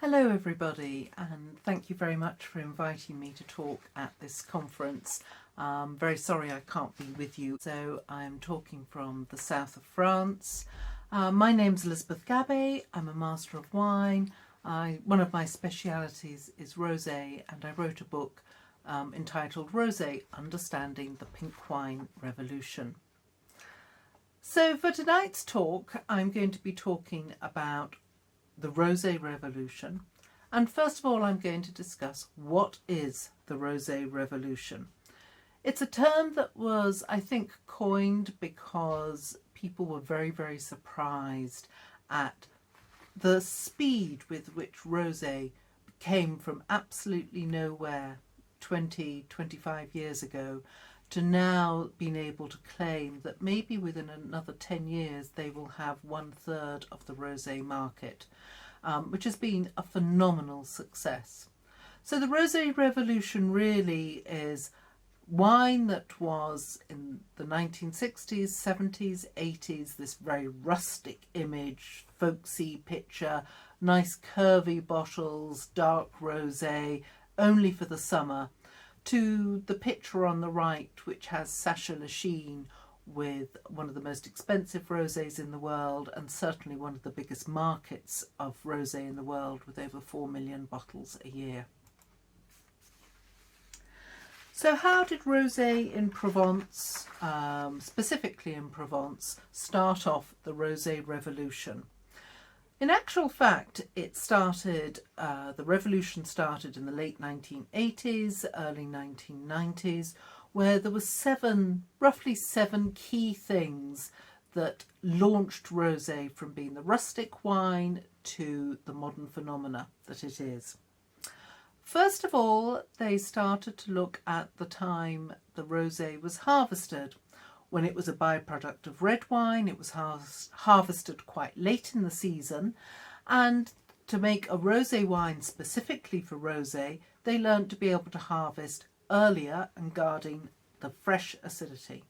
Hello everybody, and thank you very much for inviting me to talk at this conference. I'm very sorry I can't be with you, so I'm talking from the south of France. My name's Elizabeth Gabay. I'm a Master of Wine. One of my specialities is Rosé, and I wrote a book entitled Rosé, Understanding the Pink Wine Revolution. So for tonight's talk, I'm going to be talking about the Rosé Revolution. And first of all, I'm going to discuss what is the Rosé Revolution. It's a term that was, I think, coined because people were very, very surprised at the speed with which Rosé came from absolutely nowhere 25 years ago to now being able to claim that maybe within another 10 years they will have 1/3 of the rosé market, which has been a phenomenal success. So the Rosé Revolution really is wine that was in the 1960s, 70s, 80s, this very rustic image, folksy picture, nice curvy bottles, dark rosé, only for the summer, to the picture on the right, which has Sacha Lachine with one of the most expensive rosés in the world and certainly one of the biggest markets of rosé in the world, with over 4 million bottles a year. So how did rosé in Provence, specifically in Provence, start off the Rosé Revolution? In actual fact, the revolution started in the late 1980s, early 1990s, where there were roughly seven key things that launched rosé from being the rustic wine to the modern phenomena that it is. First of all, they started to look at the time the rosé was harvested. When it was a byproduct of red wine, it was harvested quite late in the season, and to make a rosé wine specifically for rosé, they learned to be able to harvest earlier and guarding the fresh acidity.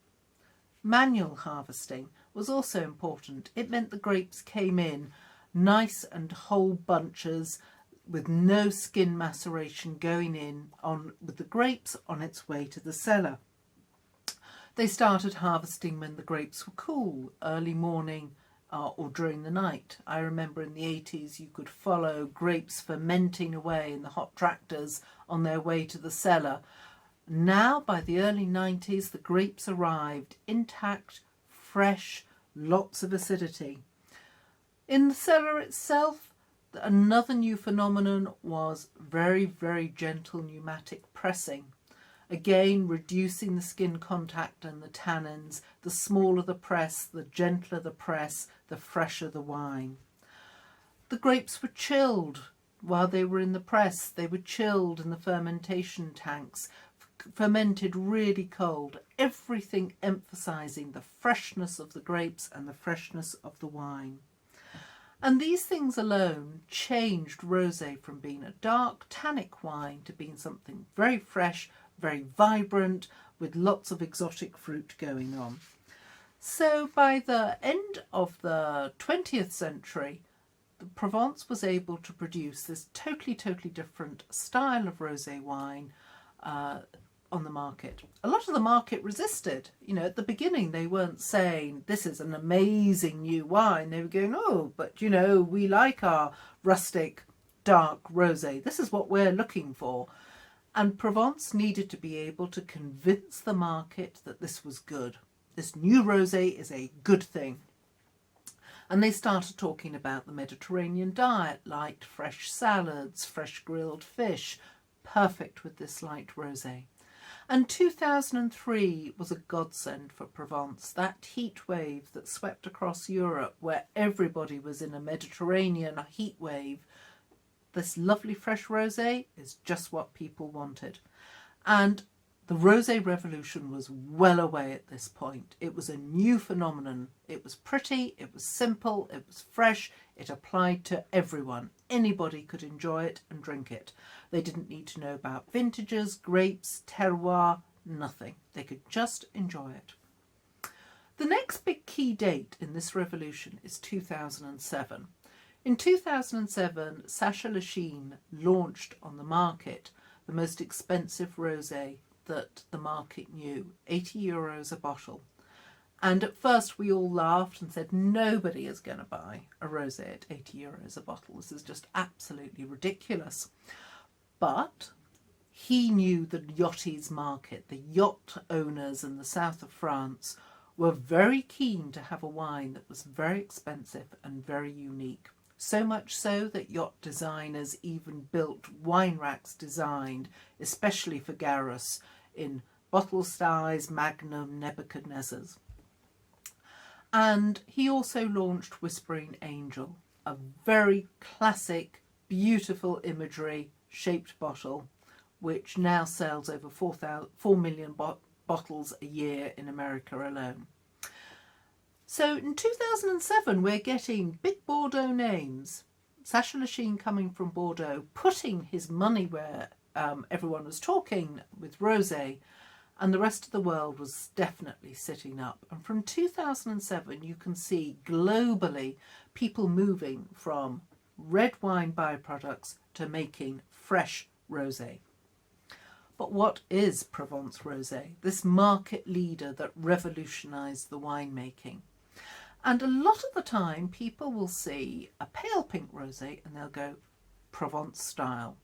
Manual harvesting was also important. It meant the grapes came in nice and whole bunches with no skin maceration going in with the grapes on its way to the cellar. They started harvesting when the grapes were cool, early morning or during the night. I remember in the 80s you could follow grapes fermenting away in the hot tractors on their way to the cellar. Now, by the early 90s, the grapes arrived intact, fresh, lots of acidity. In the cellar itself, another new phenomenon was very, very gentle pneumatic pressing. Again, reducing the skin contact and the tannins. The smaller the press, the gentler the press, the fresher the wine. The grapes were chilled while they were in the press. They were chilled in the fermentation tanks, fermented really cold, everything emphasising the freshness of the grapes and the freshness of the wine. And these things alone changed rosé from being a dark tannic wine to being something very fresh, very vibrant, with lots of exotic fruit going on. So by the end of the 20th century, Provence was able to produce this totally different style of rosé wine on the market. A lot of the market resisted. At the beginning they weren't saying this is an amazing new wine. They were going, oh, but we like our rustic dark rosé. This is what we're looking for. And Provence needed to be able to convince the market that this was good. This new rosé is a good thing. And they started talking about the Mediterranean diet, light fresh salads, fresh grilled fish, perfect with this light rosé. And 2003 was a godsend for Provence, that heat wave that swept across Europe where everybody was in a Mediterranean heat wave. This lovely fresh rosé is just what people wanted. And the Rosé Revolution was well away at this point. It was a new phenomenon. It was pretty, it was simple, it was fresh, it applied to everyone. Anybody could enjoy it and drink it. They didn't need to know about vintages, grapes, terroir, nothing. They could just enjoy it. The next big key date in this revolution is 2007. In 2007, Sacha Lachine launched on the market the most expensive rosé that the market knew, €80 a bottle. And at first we all laughed and said, nobody is going to buy a rosé at €80 a bottle. This is just absolutely ridiculous. But he knew the yachties market, the yacht owners in the south of France were very keen to have a wine that was very expensive and very unique. So much so that yacht designers even built wine racks designed especially for Garrus in bottle size, Magnum, Nebuchadnezzars. And he also launched Whispering Angel, a very classic, beautiful imagery shaped bottle, which now sells over 4 million bottles a year in America alone. So in 2007, we're getting big Bordeaux names. Sacha Lachine coming from Bordeaux, putting his money where everyone was talking with Rosé, and the rest of the world was definitely sitting up. And from 2007, you can see globally people moving from red wine byproducts to making fresh rosé. But what is Provence Rosé, this market leader that revolutionised the winemaking? And a lot of the time people will see a pale pink rosé and they'll go Provence style.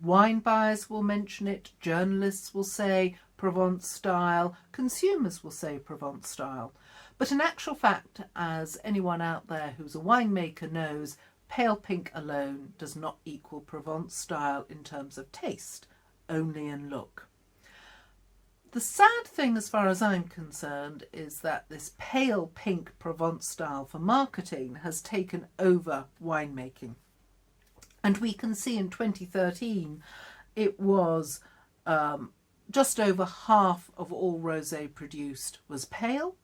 Wine buyers will mention it, journalists will say Provence style, consumers will say Provence style. But in actual fact, as anyone out there who's a winemaker knows, pale pink alone does not equal Provence style in terms of taste, only in look. The sad thing as far as I'm concerned is that this pale pink Provence style for marketing has taken over winemaking. And we can see in 2013 it was just over half of all rosé produced was pale,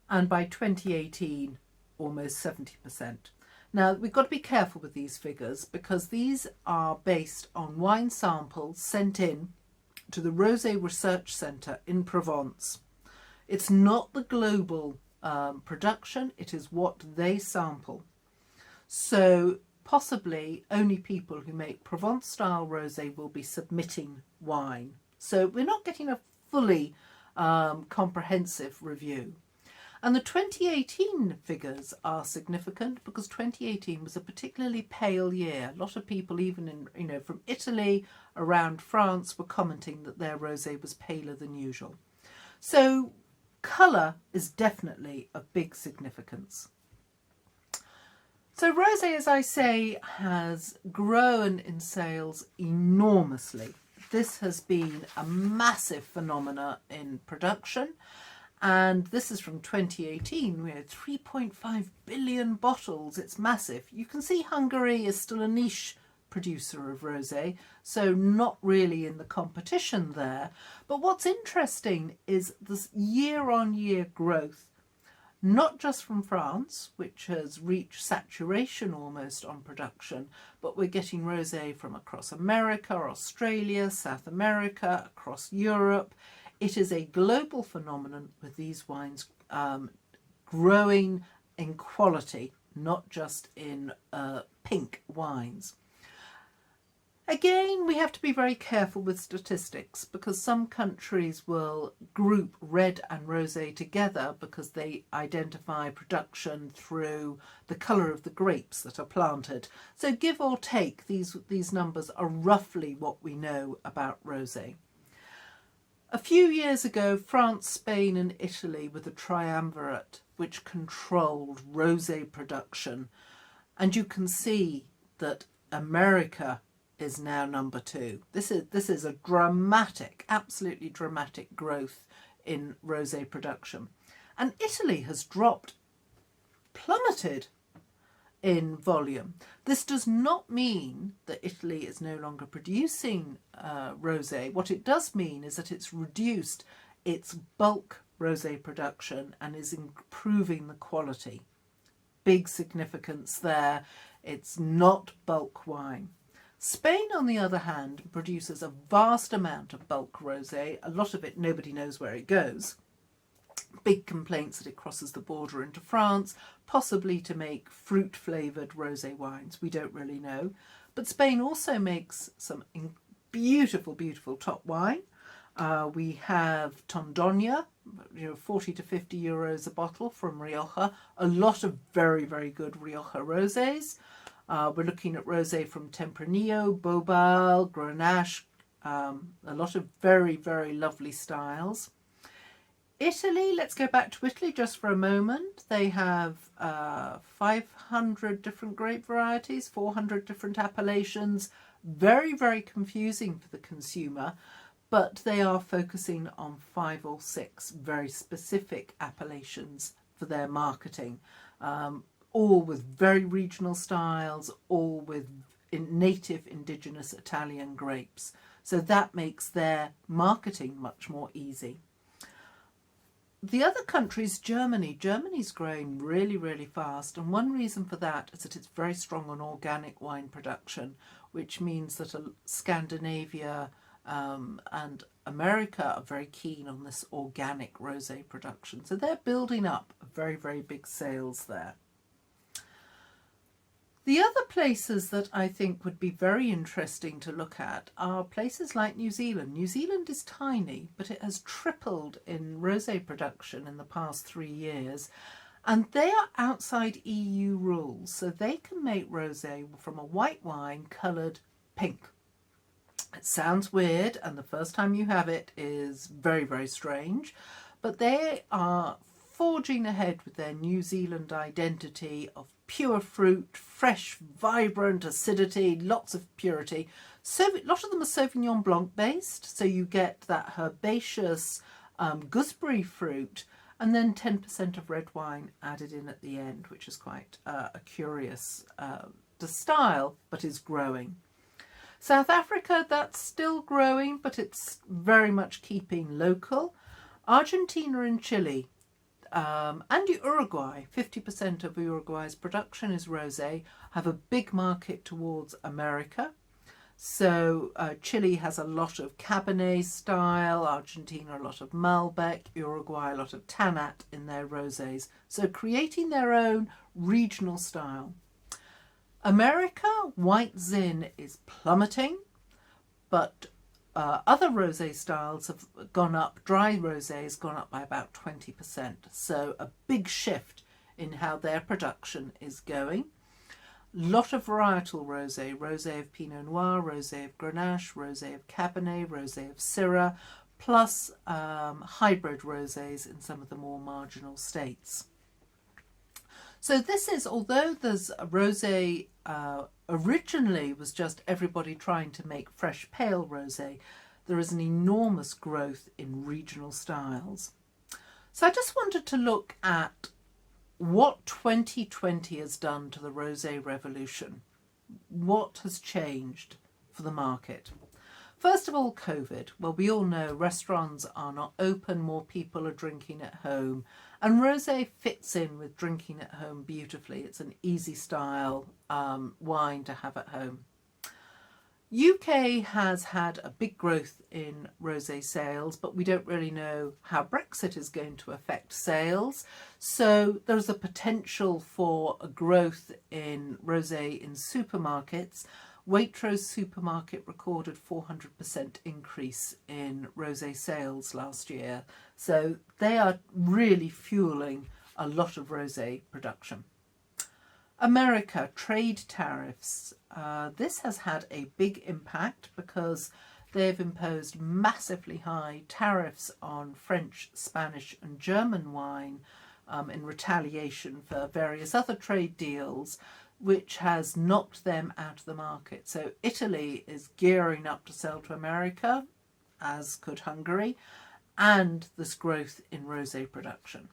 and by 2018 almost 70%. Now we've got to be careful with these figures because these are based on wine samples sent in to the Rosé Research Centre in Provence. It's not the global production, it is what they sample. So possibly only people who make Provence style rosé will be submitting wine. So we're not getting a fully comprehensive review. And the 2018 figures are significant because 2018 was a particularly pale year. A lot of people, even in from Italy, around France, were commenting that their rosé was paler than usual. So colour is definitely of big significance. So rosé, as I say, has grown in sales enormously. This has been a massive phenomena in production. And this is from 2018. We had 3.5 billion bottles. It's massive. You can see Hungary is still a niche producer of rosé, so not really in the competition there. But what's interesting is this year-on-year growth, not just from France, which has reached saturation almost on production, but we're getting rosé from across America, Australia, South America, across Europe. It is a global phenomenon with these wines growing in quality, not just in pink wines. Again, we have to be very careful with statistics because some countries will group red and rosé together because they identify production through the colour of the grapes that are planted. So give or take, these numbers are roughly what we know about rosé. A few years ago, France, Spain and Italy were the triumvirate which controlled rosé production. And you can see that America is now number 2. This is a dramatic, absolutely dramatic growth in rosé production. And Italy has plummeted in volume. This does not mean that Italy is no longer producing rosé. What it does mean is that it's reduced its bulk rosé production and is improving the quality. Big significance there. It's not bulk wine. Spain, on the other hand, produces a vast amount of bulk rosé. A lot of it, nobody knows where it goes. Big complaints that it crosses the border into France, possibly to make fruit-flavoured rosé wines. We don't really know. But Spain also makes some beautiful, beautiful top wine. We have Tondoña, 40 to 50 euros a bottle from Rioja. A lot of very, very good Rioja rosés. We're looking at rosé from Tempranillo, Bobal, Grenache, a lot of very, very lovely styles. Italy, let's go back to Italy just for a moment. They have 500 different grape varieties, 400 different appellations. Very, very confusing for the consumer, but they are focusing on 5 or 6 very specific appellations for their marketing, all with very regional styles, all with native indigenous Italian grapes. So that makes their marketing much more easy. The other country is Germany. Germany's growing really, really fast, and one reason for that is that it's very strong on organic wine production, which means that Scandinavia and America are very keen on this organic rosé production. So they're building up very, very big sales there. The other places that I think would be very interesting to look at are places like New Zealand. New Zealand is tiny, but it has tripled in rosé production in the past 3 years. And they are outside EU rules, so they can make rosé from a white wine coloured pink. It sounds weird, and the first time you have it is very, very strange, but they are forging ahead with their New Zealand identity of pure fruit, fresh, vibrant acidity, lots of purity. So a lot of them are Sauvignon Blanc based, so you get that herbaceous gooseberry fruit, and then 10% of red wine added in at the end, which is quite a curious style, but is growing. South Africa, that's still growing, but it's very much keeping local. Argentina and Chile, and Uruguay, 50% of Uruguay's production is rosé, have a big market towards America. So Chile has a lot of Cabernet style, Argentina a lot of Malbec, Uruguay a lot of Tannat in their rosés. So creating their own regional style. America, white Zin is plummeting, but other rosé styles have gone up. Dry rosé has gone up by about 20%. So a big shift in how their production is going. Lot of varietal rosé, rosé of Pinot Noir, rosé of Grenache, rosé of Cabernet, rosé of Syrah, plus hybrid rosés in some of the more marginal states. So this is, although there's a rosé originally was just everybody trying to make fresh pale rosé, there is an enormous growth in regional styles. So I just wanted to look at what 2020 has done to the rosé revolution. What has changed for the market? First of all, COVID. Well, we all know restaurants are not open, more people are drinking at home, and rosé fits in with drinking at home beautifully. It's an easy style wine to have at home. UK has had a big growth in rosé sales, but we don't really know how Brexit is going to affect sales. So there's a potential for a growth in rosé in supermarkets. Waitrose supermarket recorded 400% increase in rosé sales last year. So they are really fueling a lot of rosé production. America, trade tariffs. This has had a big impact because they've imposed massively high tariffs on French, Spanish and German wine in retaliation for various other trade deals, which has knocked them out of the market. So Italy is gearing up to sell to America, as could Hungary, and this growth in rosé production.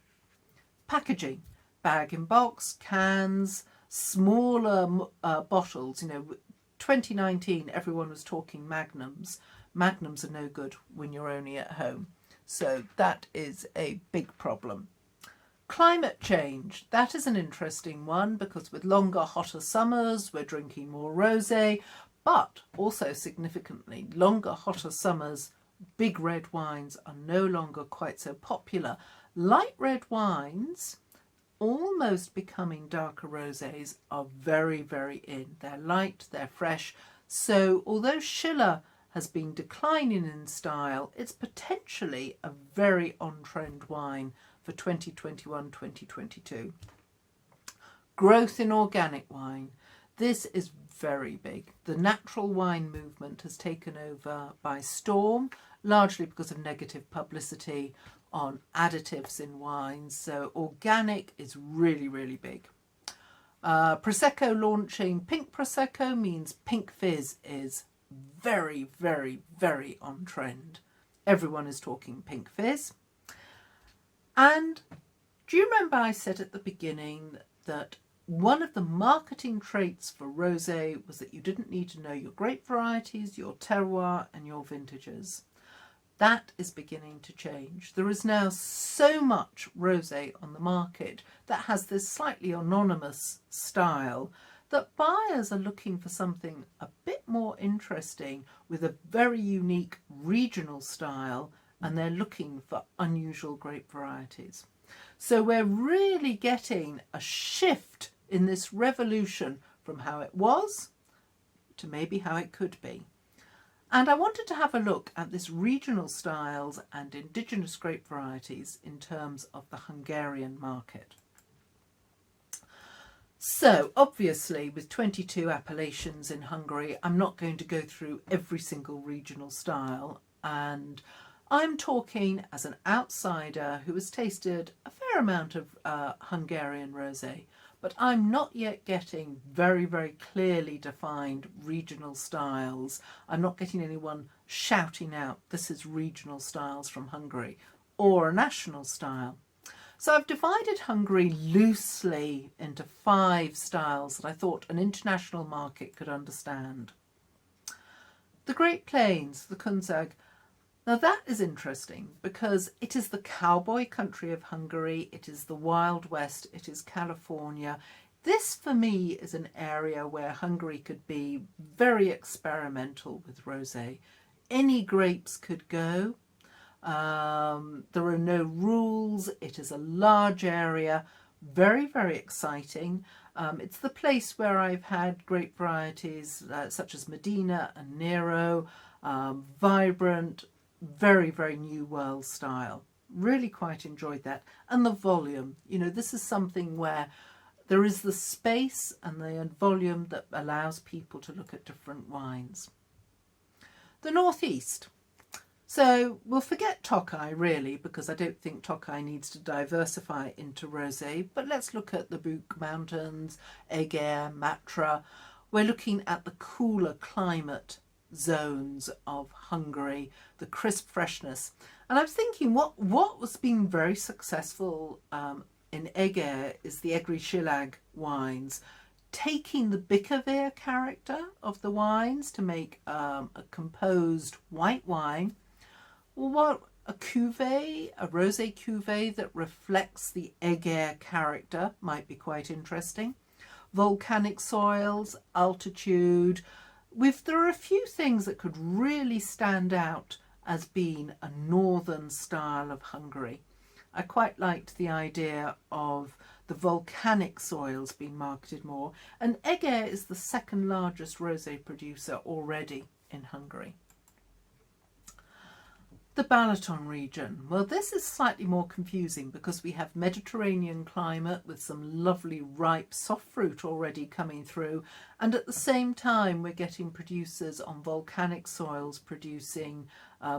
Packaging, bag in box, cans, smaller bottles. 2019 everyone was talking magnums. Magnums are no good when you're only at home. So that is a big problem. Climate change, that is an interesting one because with longer, hotter summers, we're drinking more rosé, but also significantly, longer, hotter summers, big red wines are no longer quite so popular. Light red wines, almost becoming darker rosés, are very, very in. They're light, they're fresh. So although Schiller has been declining in style, it's potentially a very on-trend wine for 2021-2022. Growth in organic wine. This is very big. The natural wine movement has taken over by storm, largely because of negative publicity on additives in wines. So organic is really, really big. Prosecco launching. Pink Prosecco means pink fizz is very, very, very on trend. Everyone is talking pink fizz. And do you remember I said at the beginning that one of the marketing traits for rosé was that you didn't need to know your grape varieties, your terroir and your vintages? That is beginning to change. There is now so much rosé on the market that has this slightly anonymous style that buyers are looking for something a bit more interesting with a very unique regional style, and they're looking for unusual grape varieties. So we're really getting a shift in this revolution from how it was to maybe how it could be. And I wanted to have a look at this regional styles and indigenous grape varieties in terms of the Hungarian market. So obviously with 22 appellations in Hungary, I'm not going to go through every single regional style, and I'm talking as an outsider who has tasted a fair amount of Hungarian rosé, but I'm not yet getting very, very clearly defined regional styles. I'm not getting anyone shouting out, this is regional styles from Hungary, or a national style. So I've divided Hungary loosely into 5 styles that I thought an international market could understand. The Great Plains, the Kunzag. Now that is interesting because it is the cowboy country of Hungary, it is the Wild West, it is California. This for me is an area where Hungary could be very experimental with rosé. Any grapes could go. There are no rules. It is a large area, very, very exciting. It's the place where I've had grape varieties such as Medina and Nero, vibrant, very, very new world style. Really quite enjoyed that. And the volume, you know, this is something where there is the space and the volume that allows people to look at different wines. The Northeast. So we'll forget Tokai really, because I don't think Tokai needs to diversify into rosé, but let's look at the Buk Mountains, Eger, Matra. We're looking at the cooler climate zones of Hungary, the crisp freshness. And I was thinking what was being very successful in Eger is the Egri Csillag wines, taking the Bikavér character of the wines to make a composed white wine. Well, what a cuvée, a rosé cuvée that reflects the Eger character might be quite interesting. Volcanic soils, altitude. There are a few things that could really stand out as being a northern style of Hungary. I quite liked the idea of the volcanic soils being marketed more, and Eger is the second largest rosé producer already in Hungary. The Balaton region. Well, this is slightly more confusing because we have Mediterranean climate with some lovely ripe soft fruit already coming through, and at the same time we're getting producers on volcanic soils producing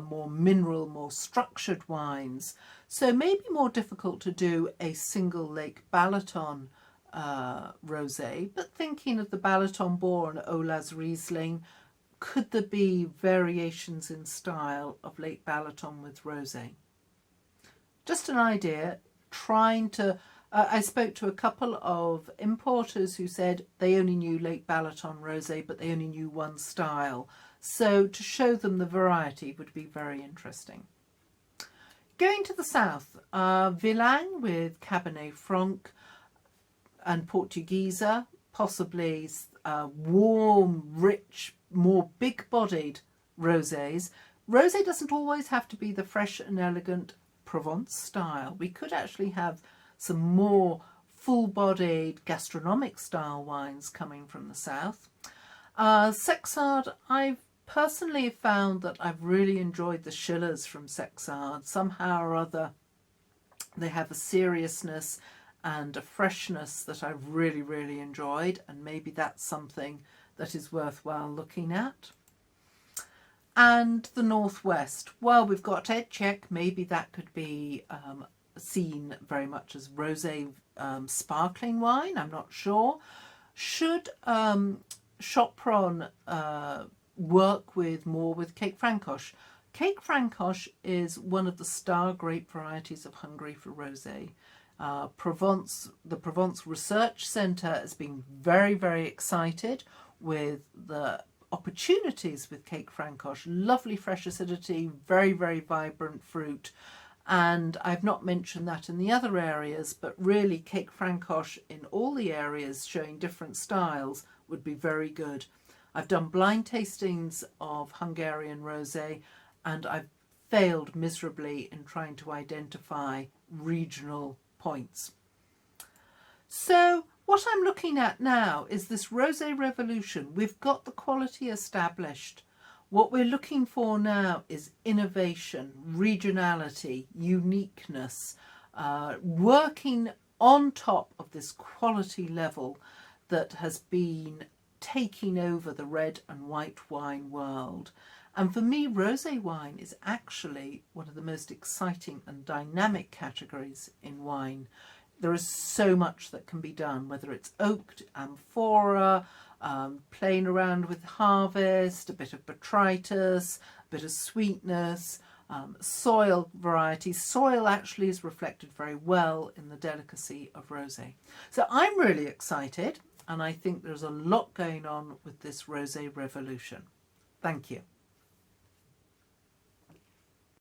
more mineral, more structured wines. So maybe more difficult to do a single Lake Balaton rosé, but thinking of the Balaton Bohr and Olas Riesling, could there be variations in style of Lake Balaton with rosé? Just an idea, trying to... I spoke to a couple of importers who said they only knew Lake Balaton rosé, but they only knew one style. So to show them the variety would be very interesting. Going to the south, Vilang with Cabernet Franc and Portuguesa, possibly warm, rich, more big-bodied rosés. Rosé doesn't always have to be the fresh and elegant Provence style. We could actually have some more full-bodied gastronomic style wines coming from the south. Sexard, I've personally found that I've really enjoyed the Schillers from Sexard. Somehow or other, they have a seriousness and a freshness that I've really, really enjoyed, and maybe that's something that is worthwhile looking at. And the northwest, well, we've got Etchek. Maybe that could be seen very much as rosé sparkling wine. I'm not sure. Should Chopron work with more with Cape Francoche? Cape Francoche is one of the star grape varieties of Hungary for rosé. The Provence Research Centre has been very, very excited with the opportunities with Cape Francoche. Lovely fresh acidity, very, very vibrant fruit. And I've not mentioned that in the other areas, but really Cape Francoche in all the areas showing different styles would be very good. I've done blind tastings of Hungarian rosé, and I've failed miserably in trying to identify regional points. So what I'm looking at now is this rosé revolution. We've got the quality established. What we're looking for now is innovation, regionality, uniqueness, working on top of this quality level that has been taking over the red and white wine world. And for me, rosé wine is actually one of the most exciting and dynamic categories in wine. There is so much that can be done, whether it's oaked, amphora, playing around with harvest, a bit of botrytis, a bit of sweetness, soil varieties. Soil actually is reflected very well in the delicacy of rosé. So I'm really excited, and I think there's a lot going on with this rosé revolution. Thank you.